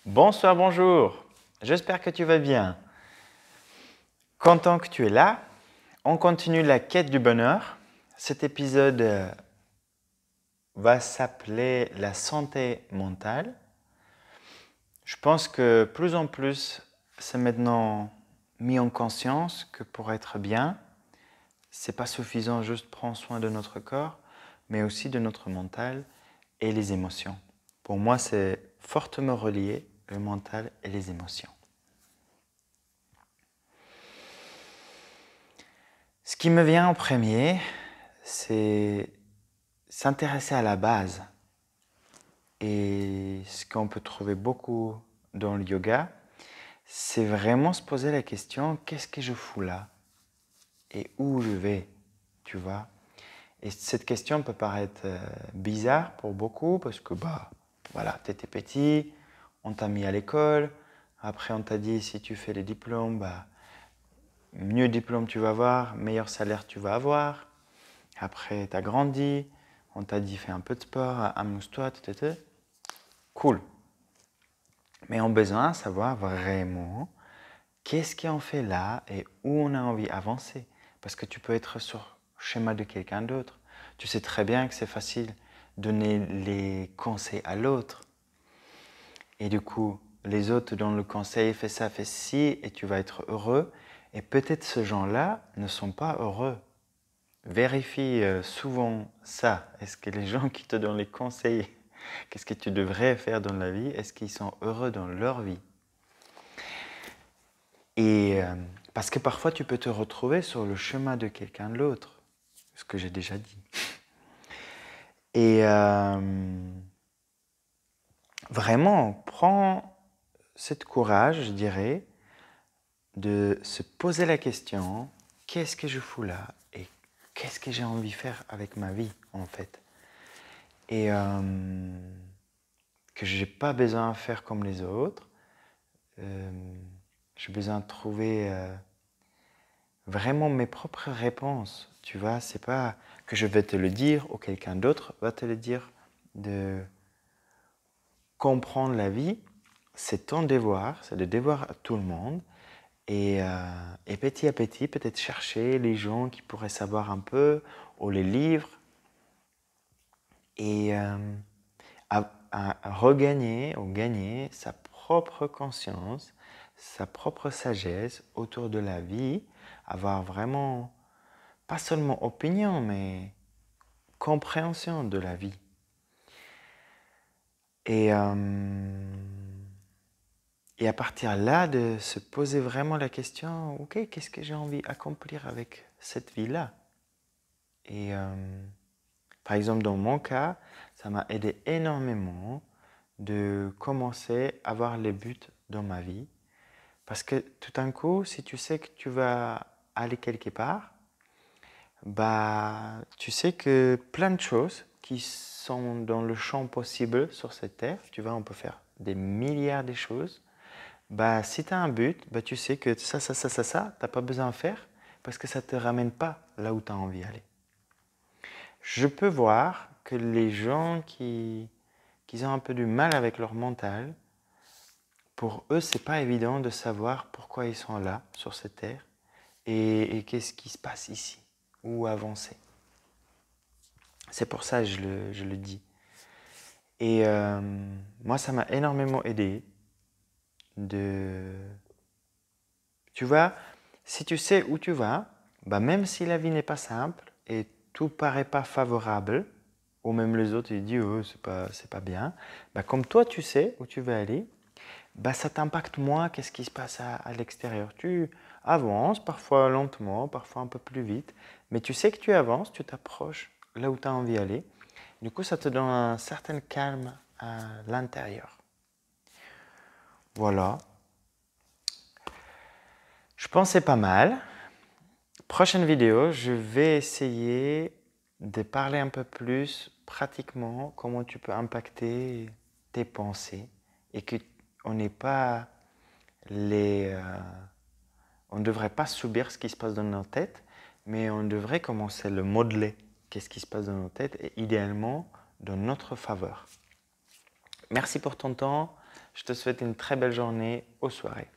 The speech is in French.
Bonsoir, bonjour. J'espère que tu vas bien. Content que tu es là. On continue la quête du bonheur. Cet épisode va s'appeler la santé mentale. Je pense que plus en plus, c'est maintenant mis en conscience que pour être bien, c'est pas suffisant juste prendre soin de notre corps, mais aussi de notre mental et les émotions. Pour moi, c'est fortement relié, le mental et les émotions. Ce qui me vient en premier, c'est s'intéresser à la base. Et ce qu'on peut trouver beaucoup dans le yoga, c'est vraiment se poser la question, qu'est-ce que je fous là? Et où je vais? Tu vois? Et cette question peut paraître bizarre pour beaucoup parce que voilà, tu étais petit, on t'a mis à l'école, après on t'a dit si tu fais les diplômes, mieux diplôme tu vas avoir, meilleur salaire tu vas avoir. Après, tu as grandi, on t'a dit fais un peu de sport, amuse-toi, etc. Cool. Mais on a besoin de savoir vraiment qu'est-ce qu'on fait là et où on a envie d'avancer. Parce que tu peux être sur le schéma de quelqu'un d'autre. Tu sais très bien que c'est facile de donner les conseils à l'autre. Et du coup, les autres te donnent le conseil, fais ça, fais ci, et tu vas être heureux. Et peut-être ces gens-là ne sont pas heureux. Vérifie souvent ça. Est-ce que les gens qui te donnent les conseils, qu'est-ce que tu devrais faire dans la vie, est-ce qu'ils sont heureux dans leur vie? Et parce que parfois tu peux te retrouver sur le chemin de quelqu'un d'autre, ce que j'ai déjà dit. Et vraiment, prends cette courage, je dirais, de se poser la question, qu'est-ce que je fous là et qu'est-ce que j'ai envie de faire avec ma vie en fait? Et que je n'ai pas besoin de faire comme les autres. J'ai besoin de trouver vraiment mes propres réponses. Tu vois, c'est pas que je vais te le dire ou quelqu'un d'autre va te le dire. De comprendre la vie, c'est ton devoir, c'est le devoir à tout le monde. Et petit à petit, peut-être chercher les gens qui pourraient savoir un peu, ou les livres, et à regagner ou gagner sa propre conscience, sa propre sagesse autour de la vie, avoir vraiment, pas seulement opinion, mais compréhension de la vie. Et à partir là, de se poser vraiment la question, ok, qu'est-ce que j'ai envie d'accomplir avec cette vie-là? Et par exemple, dans mon cas, ça m'a aidé énormément de commencer à voir les buts dans ma vie. Parce que tout d'un coup, si tu sais que tu vas aller quelque part, tu sais que plein de choses qui sont dans le champ possible sur cette terre, tu vois, on peut faire des milliards de choses. Si tu as un but, tu sais que ça, tu n'as pas besoin de faire parce que ça ne te ramène pas là où tu as envie d'aller. Je peux voir que les gens qui ont un peu du mal avec leur mental, pour eux, c'est pas évident de savoir pourquoi ils sont là, sur cette terre, et qu'est-ce qui se passe ici, où avancer. C'est pour ça que je le dis. Et moi, ça m'a énormément aidé Tu vois, si tu sais où tu vas, même si la vie n'est pas simple et tout paraît pas favorable, ou même les autres ils disent oh, c'est pas bien, comme toi tu sais où tu veux aller, ça t'impacte moins qu'est-ce qui se passe à l'extérieur. Tu avances, parfois lentement, parfois un peu plus vite, mais tu sais que tu avances, tu t'approches là où tu as envie d'aller. Du coup, ça te donne un certain calme à l'intérieur. Voilà. Je pense que c'est pas mal. Prochaine vidéo, je vais essayer de parler un peu plus pratiquement comment tu peux impacter tes pensées et que on n'est pas on ne devrait pas subir ce qui se passe dans nos têtes, mais on devrait commencer à le modeler, qu'est-ce qui se passe dans nos têtes et idéalement dans notre faveur. Merci pour ton temps. Je te souhaite une très belle journée. Aux soirées.